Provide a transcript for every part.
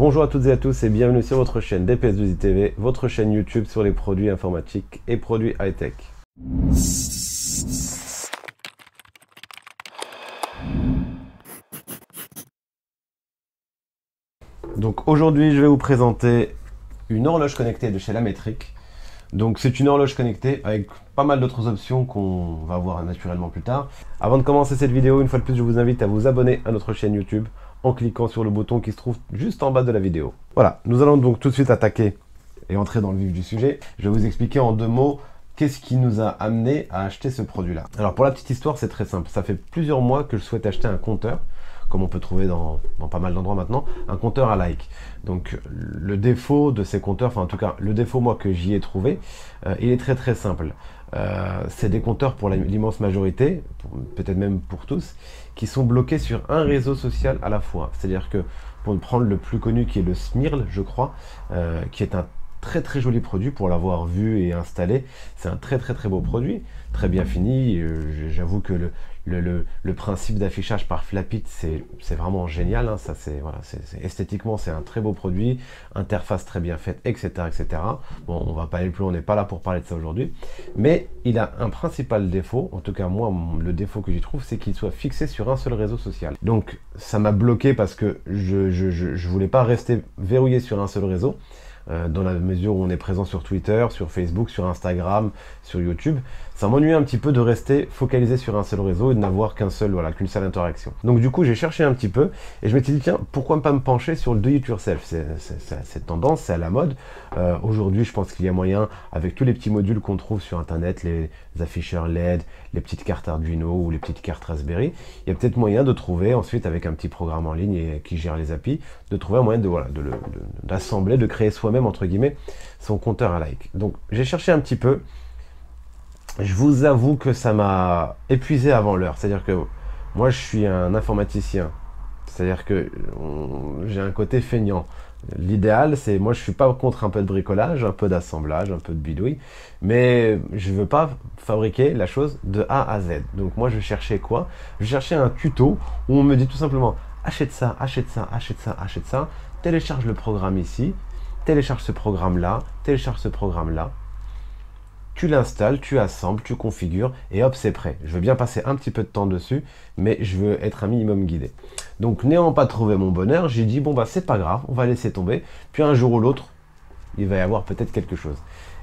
Bonjour à toutes et à tous et bienvenue sur votre chaîne DPS12i TV, votre chaîne YouTube sur les produits informatiques et produits high-tech. Donc aujourd'hui je vais vous présenter une horloge connectée de chez Lametric. Donc c'est une horloge connectée avec pas mal d'autres options qu'on va voir naturellement plus tard. Avant de commencer cette vidéo, une fois de plus je vous invite à vous abonner à notre chaîne YouTube en cliquant sur le bouton qui se trouve juste en bas de la vidéo. Voilà, nous allons donc tout de suite attaquer et entrer dans le vif du sujet. Je vais vous expliquer en deux mots qu'est-ce qui nous a amené à acheter ce produit-là. Alors pour la petite histoire, c'est très simple. Ça fait plusieurs mois que je souhaite acheter un compteur, comme on peut trouver dans pas mal d'endroits maintenant, un compteur à like. Donc le défaut de ces compteurs, enfin en tout cas le défaut moi que j'y ai trouvé, il est très simple. C'est des compteurs pour l'immense majorité, peut-être même pour tous, qui sont bloqués sur un réseau social à la fois. C'est-à-dire que, pour prendre le plus connu qui est le Smirl, je crois, qui est un très joli produit pour l'avoir vu et installé. C'est un très beau produit, très bien fini. J'avoue que le principe d'affichage par Flapit, c'est vraiment génial, hein. Ça, voilà, esthétiquement c'est un très beau produit, interface très bien faite, etc. Bon, on va pas aller plus loin, on n'est pas là pour parler de ça aujourd'hui, mais il a un principal défaut, en tout cas moi le défaut que j'y trouve, c'est qu'il soit fixé sur un seul réseau social. Donc ça m'a bloqué parce que je voulais pas rester verrouillé sur un seul réseau. Dans la mesure où on est présent sur Twitter, sur Facebook, sur Instagram, sur YouTube, ça m'ennuie un petit peu de rester focalisé sur un seul réseau et de n'avoir qu'une seule interaction. Donc du coup, j'ai cherché un petit peu et je m'étais dit, tiens, pourquoi pas me pencher sur le do it yourself? C'est tendance, c'est à la mode. Aujourd'hui, je pense qu'il y a moyen, avec tous les petits modules qu'on trouve sur Internet, les afficheurs LED, les petites cartes Arduino ou les petites cartes Raspberry, il y a peut-être moyen de trouver ensuite, avec un petit programme en ligne et qui gère les API, de trouver un moyen d'assembler, de créer soi-même, entre guillemets, son compteur à like. Donc j'ai cherché un petit peu. Je vous avoue que ça m'a épuisé avant l'heure. C'est-à-dire que moi je suis un informaticien. C'est-à-dire que j'ai un côté feignant. L'idéal, c'est, moi je suis pas contre un peu de bricolage, un peu d'assemblage, un peu de bidouille, mais je veux pas fabriquer la chose de A à Z. Donc moi je cherchais quoi? Je cherchais un tuto où on me dit tout simplement achète ça, achète ça, achète ça, achète ça, télécharge le programme ici, télécharge ce programme-là, télécharge ce programme-là, tu l'installes, tu assembles, tu configures et hop, c'est prêt. Je veux bien passer un petit peu de temps dessus, mais je veux être un minimum guidé. Donc, n'ayant pas trouvé mon bonheur, j'ai dit, bon, bah, c'est pas grave, on va laisser tomber. Puis un jour ou l'autre, il va y avoir peut-être quelque chose.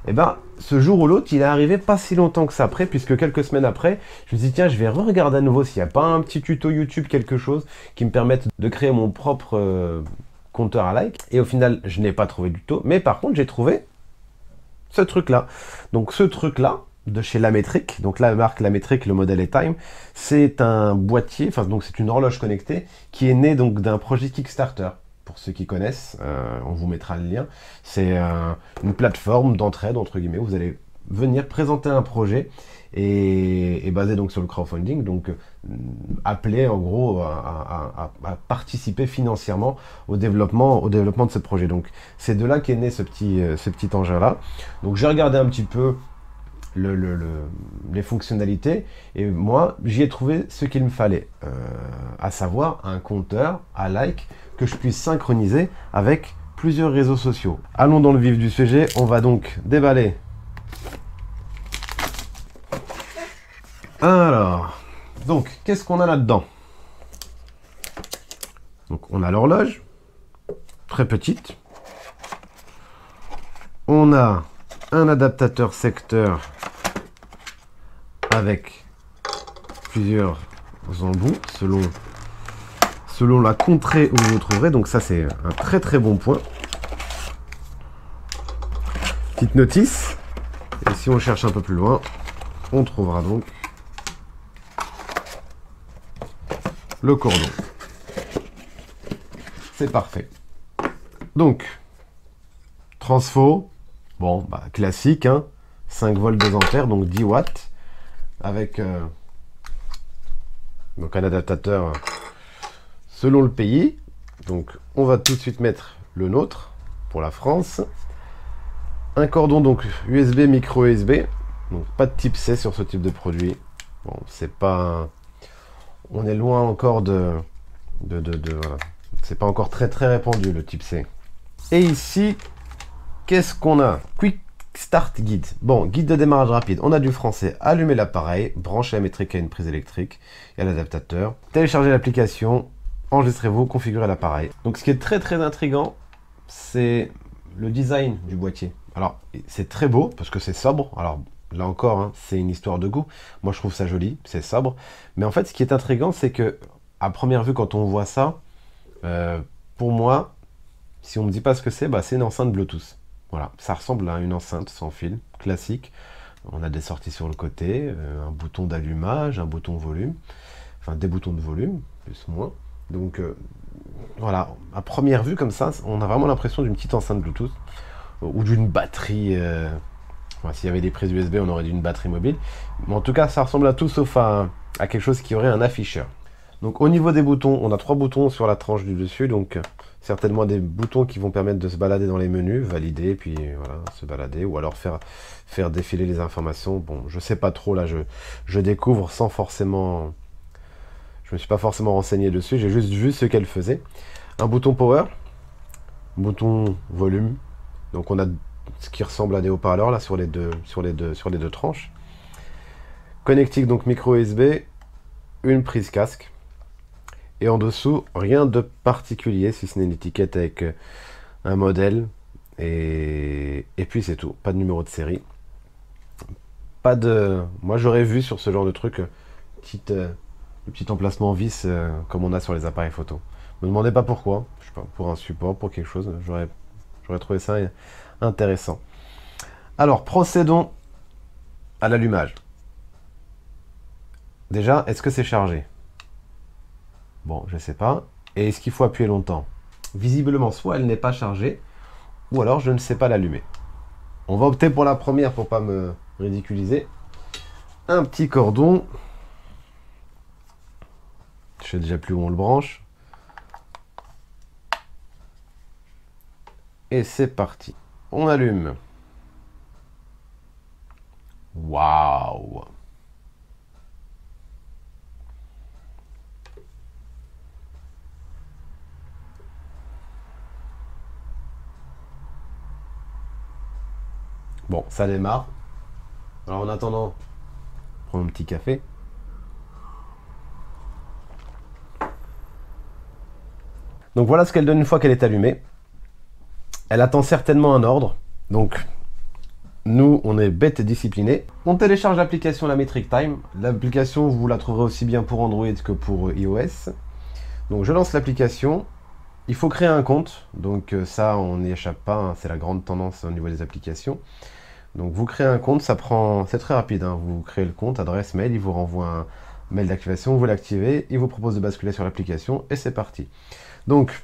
Et ben, ce jour ou l'autre, il est arrivé pas si longtemps que ça après, puisque quelques semaines après, je me suis dit, tiens, je vais regarder à nouveau s'il n'y a pas un petit tuto YouTube, quelque chose qui me permette de créer mon propre compteur à like. Et au final, je n'ai pas trouvé du tout, mais par contre, j'ai trouvé ce truc-là. Donc ce truc-là, de chez Lametric, donc la marque Lametric, le modèle est Time, c'est un boîtier, enfin donc c'est une horloge connectée qui est née donc d'un projet Kickstarter. Pour ceux qui connaissent, on vous mettra le lien. C'est une plateforme d'entraide, entre guillemets, où vous allez venir présenter un projet et basé donc sur le crowdfunding, donc appelé en gros à participer financièrement au développement de ce projet. Donc c'est de là qu'est né ce petit engin là. Donc j'ai regardé un petit peu les fonctionnalités et moi j'y ai trouvé ce qu'il me fallait, à savoir un compteur à like que je puisse synchroniser avec plusieurs réseaux sociaux. Allons dans le vif du sujet, on va donc déballer. Alors, donc, qu'est-ce qu'on a là-dedans? Donc, on a l'horloge, très petite. On a un adaptateur secteur avec plusieurs embouts selon la contrée où vous vous trouverez. Donc ça, c'est un très bon point. Petite notice. Et si on cherche un peu plus loin, on trouvera donc le cordon. C'est parfait. Donc, transfo, bon, bah, classique, hein, 5 volts 2 ampères, donc 10 watts, avec donc un adaptateur selon le pays. Donc, on va tout de suite mettre le nôtre pour la France. Un cordon donc USB, micro USB, donc pas de type C sur ce type de produit. Bon, c'est pas... On est loin encore voilà. c'est pas encore très répandu le type C. Et ici, qu'est-ce qu'on a? Quick Start Guide. Bon, guide de démarrage rapide. On a du français. Allumer l'appareil, brancher la métrique à une prise électrique et à l'adaptateur. Télécharger l'application, enregistrez-vous, configurez l'appareil. Donc ce qui est très intriguant, c'est le design du boîtier. Alors, c'est très beau parce que c'est sobre. Alors, là encore, hein, c'est une histoire de goût. Moi, je trouve ça joli, c'est sobre. Mais en fait, ce qui est intriguant, c'est que à première vue, quand on voit ça, pour moi, si on me dit pas ce que c'est, bah, c'est une enceinte Bluetooth. Voilà, ça ressemble à une enceinte sans fil, classique. On a des sorties sur le côté, un bouton d'allumage, un bouton volume, enfin des boutons de volume, plus ou moins. Donc voilà, à première vue comme ça, on a vraiment l'impression d'une petite enceinte Bluetooth ou d'une batterie. Enfin, s'il y avait des prises USB, on aurait d'une batterie mobile. Mais en tout cas, ça ressemble à tout sauf à quelque chose qui aurait un afficheur. Donc au niveau des boutons, on a 3 boutons sur la tranche du dessus, donc certainement des boutons qui vont permettre de se balader dans les menus, valider, puis voilà, se balader, ou alors faire défiler les informations. Bon, je sais pas trop, là, je découvre sans forcément... Je me suis pas forcément renseigné dessus, j'ai juste vu ce qu'elle faisait. Un bouton power, bouton volume, donc on a ce qui ressemble à des haut-parleurs là sur les deux tranches. Connectique, donc micro USB, une prise casque. Et en dessous, rien de particulier, si ce n'est une étiquette avec un modèle. Et puis c'est tout. Pas de numéro de série. Pas de... Moi j'aurais vu sur ce genre de truc le petit emplacement vis comme on a sur les appareils photo. Ne me demandez pas pourquoi. Je sais pas, pour un support, pour quelque chose. J'aurais trouvé ça intéressant. Alors, procédons à l'allumage. Déjà, est-ce que c'est chargé? Bon, je sais pas. Et est-ce qu'il faut appuyer longtemps? Visiblement, soit elle n'est pas chargée, ou alors je ne sais pas l'allumer. On va opter pour la première pour pas me ridiculiser. Un petit cordon. Je sais déjà plus où on le branche. Et c'est parti. On allume. Waouh! Bon, ça démarre. Alors en attendant, je prends un petit café. Donc voilà ce qu'elle donne une fois qu'elle est allumée. Elle attend certainement un ordre. Donc nous, on est bêtes et disciplinés. On télécharge l'application La Metric Time. L'application, vous la trouverez aussi bien pour Android que pour iOS. Donc je lance l'application. Il faut créer un compte. Donc ça, on n'y échappe pas, hein. C'est la grande tendance au niveau des applications. Donc vous créez un compte, c'est très rapide, hein. Vous créez le compte, adresse mail, il vous renvoie un mail d'activation, vous l'activez, il vous propose de basculer sur l'application et c'est parti. Donc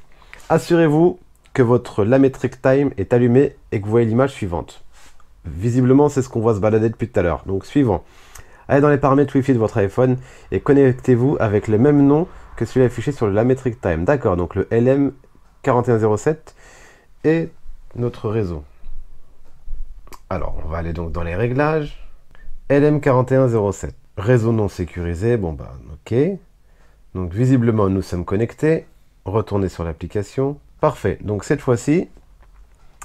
assurez-vous que votre La Metric Time est allumé et que vous voyez l'image suivante. Visiblement, c'est ce qu'on voit se balader depuis tout à l'heure. Donc suivant, allez dans les paramètres Wi-Fi de votre iPhone et connectez-vous avec le même nom que celui affiché sur le La Metric Time. D'accord, donc le LM4107 est notre réseau. Alors, on va aller donc dans les réglages. LM4107. Réseau non sécurisé. Bon, bah, ok. Donc, visiblement, nous sommes connectés. Retournez sur l'application. Parfait. Donc, cette fois-ci,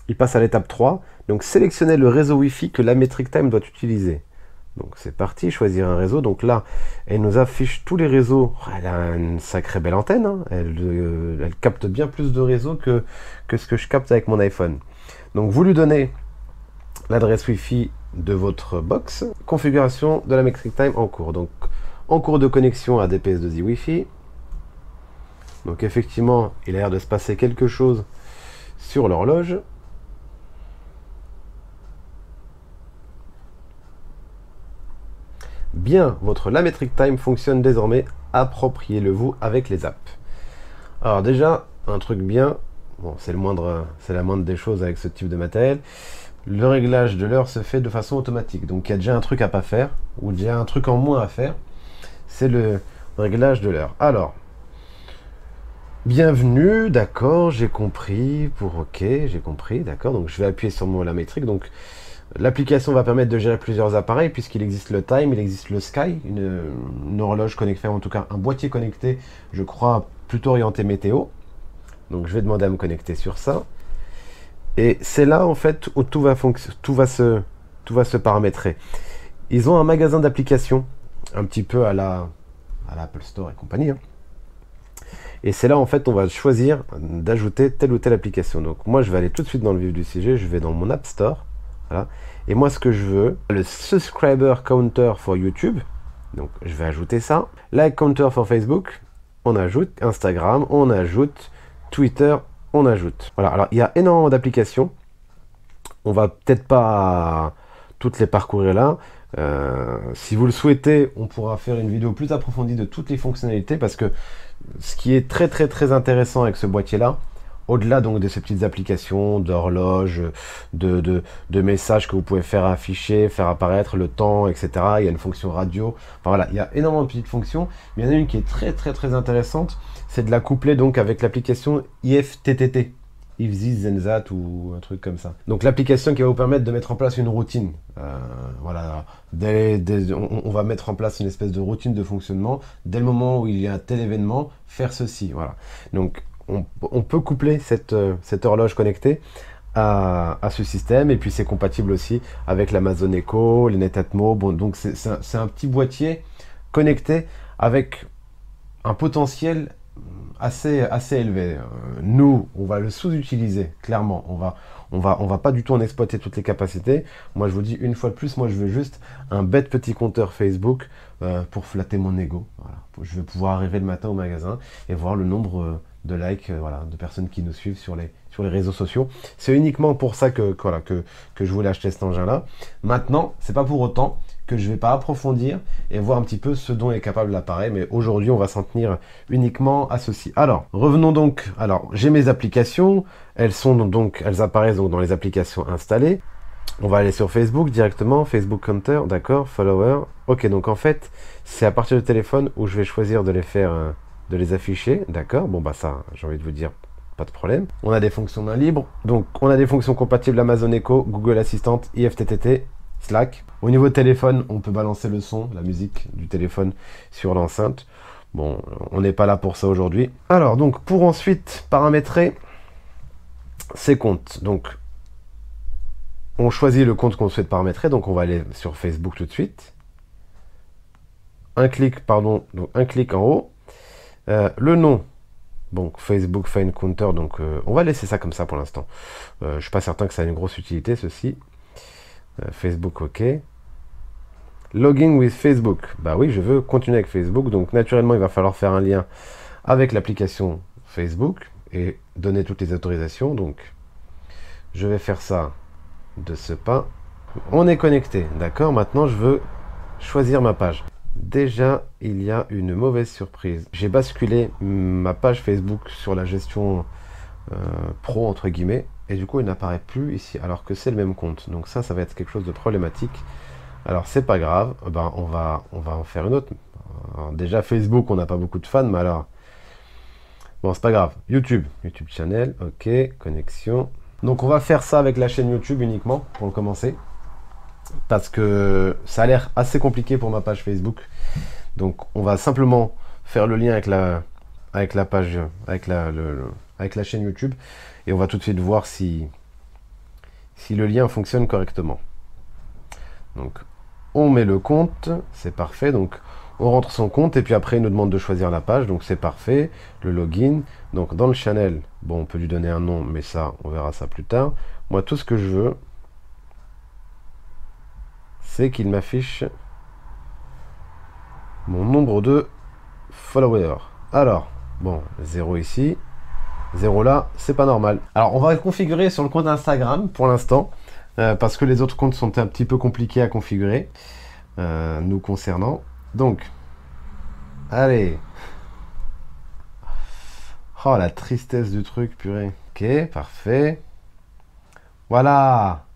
il passe à l'étape 3. Donc, sélectionnez le réseau Wi-Fi que la Metric Time doit utiliser. Donc, c'est parti. Choisir un réseau. Donc là, elle nous affiche tous les réseaux. Elle a une sacrée belle antenne, hein. Elle capte bien plus de réseaux que ce que je capte avec mon iPhone. Donc, vous lui donnez l'adresse Wi-Fi de votre box, configuration de la Metric Time en cours. Donc, en cours de connexion à DPS2i Wi-Fi. Donc, effectivement, il a l'air de se passer quelque chose sur l'horloge. Bien, votre La Metric Time fonctionne désormais. Appropriez-le-vous avec les apps. Alors déjà, un truc bien, bon, c'est la moindre des choses avec ce type de matériel. Le réglage de l'heure se fait de façon automatique. Donc il y a déjà un truc à pas faire, ou déjà un truc en moins à faire. C'est le réglage de l'heure. Alors, bienvenue, d'accord, j'ai compris. Ok, j'ai compris, d'accord. Donc je vais appuyer sur mon La Metric. Donc l'application va permettre de gérer plusieurs appareils, puisqu'il existe le Time, il existe le Sky, une horloge connectée, en tout cas un boîtier connecté, je crois, plutôt orienté météo. Donc je vais demander à me connecter sur ça. Et c'est là en fait où tout va se paramétrer. Ils ont un magasin d'applications, un petit peu à l'Apple Store et compagnie. Hein. Et c'est là en fait on va choisir d'ajouter telle ou telle application. Donc moi je vais aller tout de suite dans le vif du sujet, je vais dans mon App Store. Voilà. Et moi ce que je veux, le subscriber counter for YouTube. Donc je vais ajouter ça. Like counter for Facebook, on ajoute Instagram, on ajoute Twitter, on ajoute. Voilà, alors il y a énormément d'applications. On va peut-être pas toutes les parcourir là. Si vous le souhaitez, on pourra faire une vidéo plus approfondie de toutes les fonctionnalités parce que ce qui est très très très intéressant avec ce boîtier là, au-delà donc de ces petites applications d'horloge, de messages que vous pouvez faire afficher, faire apparaître le temps, etc. Il y a une fonction radio. Enfin voilà, il y a énormément de petites fonctions. Mais il y en a une qui est très très très intéressante, c'est de la coupler donc avec l'application IFTTT. If this then that ou un truc comme ça. Donc l'application qui va vous permettre de mettre en place une routine. Voilà, on va mettre en place une espèce de routine de fonctionnement. Dès le moment où il y a un tel événement, faire ceci. Voilà. Donc on peut coupler cette horloge connectée à ce système et puis c'est compatible aussi avec l'Amazon Echo, les Netatmo. Bon, donc c'est un petit boîtier connecté avec un potentiel assez élevé. Nous, on va le sous-utiliser, clairement. On va pas du tout en exploiter toutes les capacités. Moi, je vous dis une fois de plus, moi, je veux juste un bête petit compteur Facebook pour flatter mon ego. Voilà. Je vais pouvoir arriver le matin au magasin et voir le nombre de likes, voilà, de personnes qui nous suivent sur les réseaux sociaux. C'est uniquement pour ça que je voulais acheter cet engin-là. Maintenant, c'est pas pour autant que je ne vais pas approfondir et voir un petit peu ce dont est capable l'appareil, mais aujourd'hui on va s'en tenir uniquement à ceci. Alors, revenons donc, alors j'ai mes applications, elles apparaissent donc dans les applications installées. On va aller sur Facebook directement, Facebook Counter, d'accord, Follower. Ok, donc en fait, c'est à partir du téléphone où je vais choisir de les afficher, d'accord, bon bah ça, j'ai envie de vous dire, pas de problème. On a des fonctions main libre, donc on a des fonctions compatibles Amazon Echo, Google Assistant, IFTTT, Slack. Au niveau téléphone, on peut balancer le son, la musique du téléphone sur l'enceinte. Bon, on n'est pas là pour ça aujourd'hui. Alors, donc, pour ensuite paramétrer ces comptes. Donc, on choisit le compte qu'on souhaite paramétrer. Donc, on va aller sur Facebook tout de suite. Un clic en haut. Le nom. Donc, Facebook Find Counter. Donc, on va laisser ça comme ça pour l'instant. Je ne suis pas certain que ça ait une grosse utilité, ceci. Facebook, ok. Login with Facebook. Bah oui, je veux continuer avec Facebook. Donc naturellement, il va falloir faire un lien avec l'application Facebook et donner toutes les autorisations. Donc je vais faire ça de ce pas. On est connecté, d'accord. Maintenant, je veux choisir ma page. Déjà, il y a une mauvaise surprise. J'ai basculé ma page Facebook sur la gestion pro, entre guillemets. Et du coup, il n'apparaît plus ici, alors que c'est le même compte. Donc ça va être quelque chose de problématique. Alors, c'est pas grave. Ben, on va en faire une autre. Alors, déjà, Facebook, on n'a pas beaucoup de fans, mais alors... Bon, c'est pas grave. YouTube channel, ok, connexion. Donc, on va faire ça avec la chaîne YouTube uniquement, pour commencer. Parce que ça a l'air assez compliqué pour ma page Facebook. Donc, on va simplement faire le lien avec la page, avec la chaîne YouTube. Et on va tout de suite voir si le lien fonctionne correctement. Donc, on met le compte, c'est parfait. Donc, on rentre son compte et puis après, il nous demande de choisir la page. Donc, c'est parfait. Le login. Donc, dans le channel, bon, on peut lui donner un nom, mais ça, on verra ça plus tard. Moi, tout ce que je veux, c'est qu'il m'affiche mon nombre de followers. Alors, bon, 0 ici. 0 là, c'est pas normal. Alors, on va le configurer sur le compte Instagram pour l'instant, parce que les autres comptes sont un petit peu compliqués à configurer, nous concernant. Donc, allez. Oh, la tristesse du truc, purée. Ok, parfait. Voilà.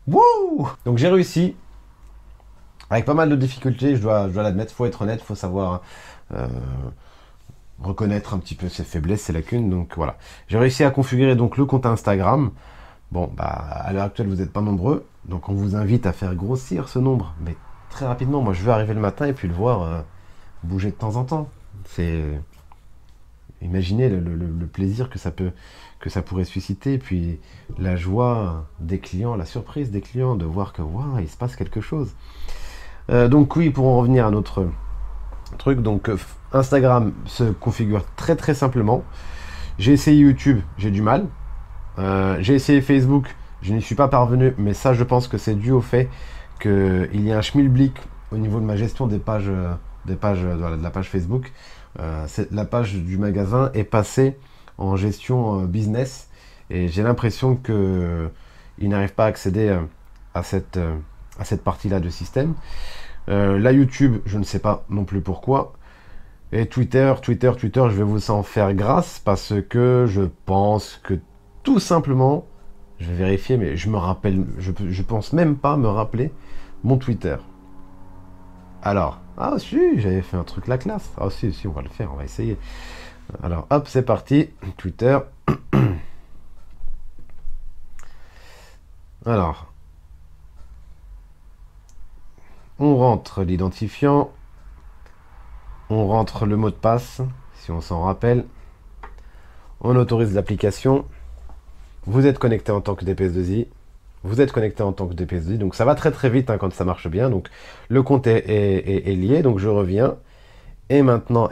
Wouh! Donc, j'ai réussi. Avec pas mal de difficultés, je dois l'admettre. Faut être honnête, faut savoir... reconnaître un petit peu ses faiblesses, ses lacunes. Donc voilà, j'ai réussi à configurer donc le compte Instagram. Bon, bah à l'heure actuelle vous n'êtes pas nombreux, donc on vous invite à faire grossir ce nombre, mais très rapidement. Moi je veux arriver le matin et puis le voir bouger de temps en temps. imaginez le plaisir que ça pourrait susciter, et puis la joie des clients, la surprise des clients de voir que waouh, il se passe quelque chose. Donc oui, pour en revenir à notre truc, donc Instagram se configure très très simplement. J'ai essayé YouTube, j'ai du mal. J'ai essayé Facebook, je n'y suis pas parvenu, mais ça je pense que c'est dû au fait qu'il y a un schmilblick au niveau de ma gestion des pages, de la page Facebook. La page du magasin est passée en gestion business, et j'ai l'impression qu'il n'arrive pas à accéder à cette partie-là du système. Là, YouTube, je ne sais pas non plus pourquoi. Et Twitter, je vais vous en faire grâce parce que je pense que tout simplement, je vais vérifier, mais je me rappelle, je pense même pas me rappeler mon Twitter. Alors, ah si, j'avais fait un truc la classe. Ah si, on va le faire, on va essayer. Alors, hop, c'est parti, Twitter. Alors, on rentre l'identifiant, on rentre le mot de passe, si on s'en rappelle, on autorise l'application, vous êtes connecté en tant que DPS2i, vous êtes connecté en tant que DPS2i, donc ça va très très vite hein, quand ça marche bien, donc le compte est lié, donc je reviens, et maintenant,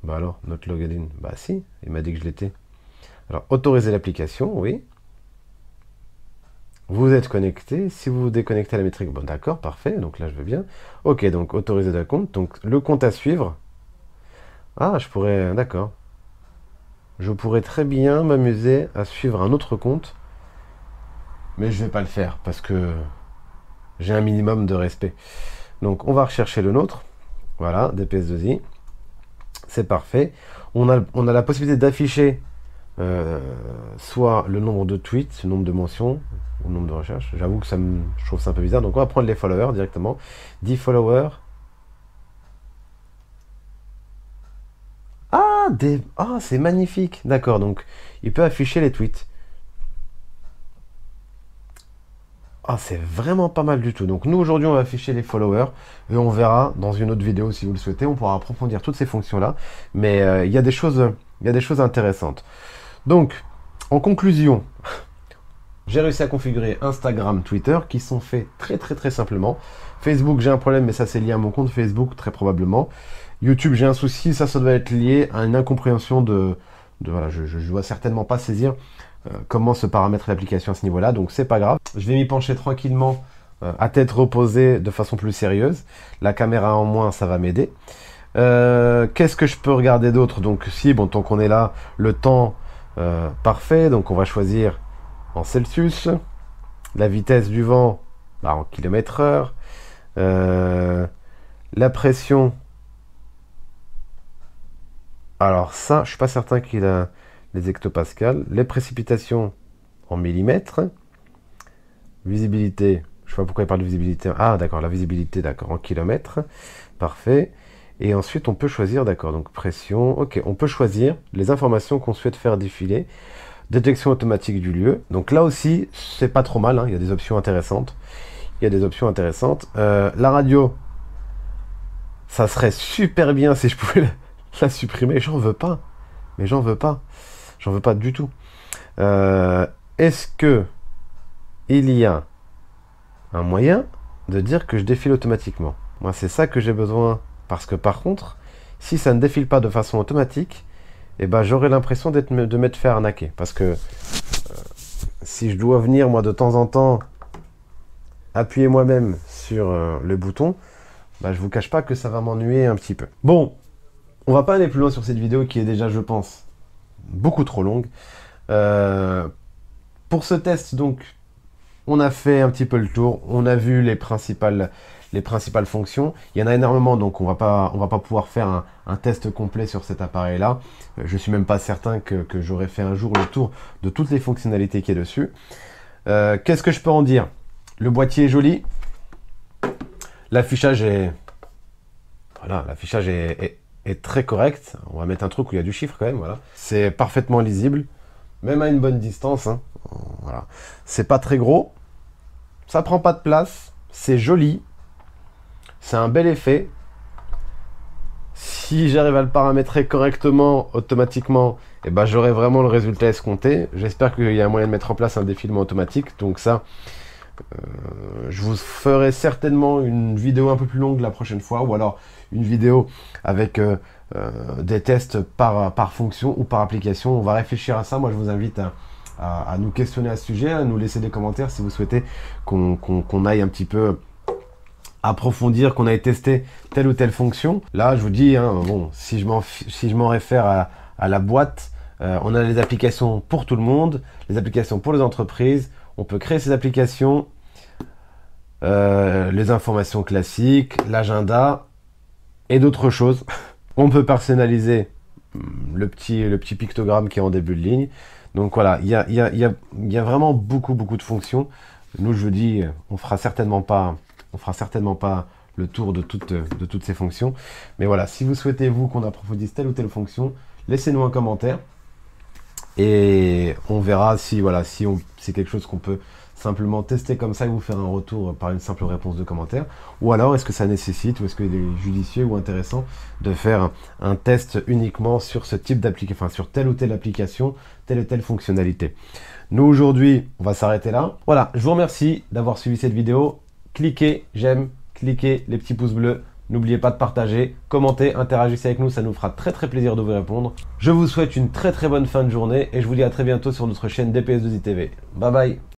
bah alors, notre login, bah si, il m'a dit que je l'étais. Alors, autoriser l'application, oui. Vous êtes connecté, si vous vous déconnectez à la métrique, bon d'accord, parfait, donc là je veux bien. Ok, donc autoriser le compte, donc le compte à suivre. Ah, je pourrais, d'accord. Je pourrais très bien m'amuser à suivre un autre compte, mais je vais pas le faire parce que j'ai un minimum de respect. Donc on va rechercher le nôtre, voilà, DPS2i, c'est parfait. On a la possibilité d'afficher soit le nombre de tweets, le nombre de mentions, ou le nombre de recherches. J'avoue que je trouve ça un peu bizarre. Donc on va prendre les followers directement. 10 followers. Ah, c'est magnifique. D'accord, donc il peut afficher les tweets. Ah, c'est vraiment pas mal du tout. Donc nous aujourd'hui on va afficher les followers et on verra dans une autre vidéo si vous le souhaitez. On pourra approfondir toutes ces fonctions là. Mais il y a des choses intéressantes. Donc en conclusion, j'ai réussi à configurer Instagram, Twitter qui sont faits très très très simplement. Facebook j'ai un problème mais ça c'est lié à mon compte Facebook très probablement. YouTube j'ai un souci, ça doit être lié à une incompréhension de voilà, je dois certainement pas saisir comment se paramétrer l'application à ce niveau-là, donc c'est pas grave. Je vais m'y pencher tranquillement, à tête reposée, de façon plus sérieuse. La caméra en moins, ça va m'aider. Qu'est-ce que je peux regarder d'autre? Donc si, bon, tant qu'on est là, le temps, parfait, donc on va choisir en Celsius. La vitesse du vent, bah, en km/h. La pression, alors ça, je suis pas certain qu'il a les hectopascales. Les précipitations en millimètres. Visibilité, je sais pas pourquoi il parle de visibilité. Ah d'accord, la visibilité, d'accord, en kilomètres. Parfait. Et ensuite, on peut choisir, d'accord, donc pression. Ok, on peut choisir les informations qu'on souhaite faire défiler. Détection automatique du lieu. Donc là aussi, c'est pas trop mal, hein, il y a des options intéressantes. La radio, ça serait super bien si je pouvais la supprimer. J'en veux pas. Mais j'en veux pas. J'en veux pas du tout. Est-ce que il y a un moyen de dire que je défile automatiquement? Moi, c'est ça que j'ai besoin. Parce que par contre, si ça ne défile pas de façon automatique, eh ben, j'aurais l'impression de m'être fait arnaquer. Parce que si je dois venir, moi, de temps en temps, appuyer moi-même sur le bouton, bah, je vous cache pas que ça va m'ennuyer un petit peu. Bon, on va pas aller plus loin sur cette vidéo qui est déjà, je pense, beaucoup trop longue. Pour ce test, donc, on a fait un petit peu le tour. On a vu les principales fonctions. Il y en a énormément, donc on va pas pouvoir faire un test complet sur cet appareil-là. Je suis même pas certain que j'aurais fait un jour le tour de toutes les fonctionnalités qu'il y a dessus. Qu'est-ce que je peux en dire? Le boîtier est joli. L'affichage est... Voilà, l'affichage est très correct. On va mettre un truc où il y a du chiffre quand même, voilà. C'est parfaitement lisible, même à une bonne distance, hein. Voilà. C'est pas très gros, ça prend pas de place, c'est joli, c'est un bel effet. Si j'arrive à le paramétrer correctement, automatiquement, et ben j'aurai vraiment le résultat escompté. J'espère qu'il y a un moyen de mettre en place un défilement automatique. Donc ça, je vous ferai certainement une vidéo un peu plus longue la prochaine fois, ou alors une vidéo avec des tests par fonction ou par application. On va réfléchir à ça. Moi, je vous invite à nous questionner à ce sujet, à nous laisser des commentaires si vous souhaitez qu'on aille un petit peu approfondir, qu'on aille tester telle ou telle fonction. Là, je vous dis, hein, bon, si je m'en réfère à la boîte, on a les applications pour tout le monde, les applications pour les entreprises. On peut créer ces applications, les informations classiques, l'agenda et d'autres choses. On peut personnaliser le petit pictogramme qui est en début de ligne. Donc voilà, il y a vraiment beaucoup de fonctions. Nous, je vous dis, on fera certainement pas le tour de toutes ces fonctions. Mais voilà, si vous souhaitez, vous, qu'on approfondisse telle ou telle fonction, laissez-nous un commentaire. Et on verra si c'est quelque chose qu'on peut simplement tester comme ça et vous faire un retour par une simple réponse de commentaire. Ou alors, est-ce que ça nécessite, ou est-ce qu'il est judicieux ou intéressant de faire un test uniquement sur ce type d'application, enfin sur telle ou telle application, telle ou telle fonctionnalité. Nous, aujourd'hui, on va s'arrêter là. Voilà, je vous remercie d'avoir suivi cette vidéo. Cliquez j'aime, cliquez les petits pouces bleus. N'oubliez pas de partager, commenter, interagissez avec nous, ça nous fera très plaisir de vous répondre. Je vous souhaite une très bonne fin de journée et je vous dis à très bientôt sur notre chaîne DPS2I TV. Bye bye.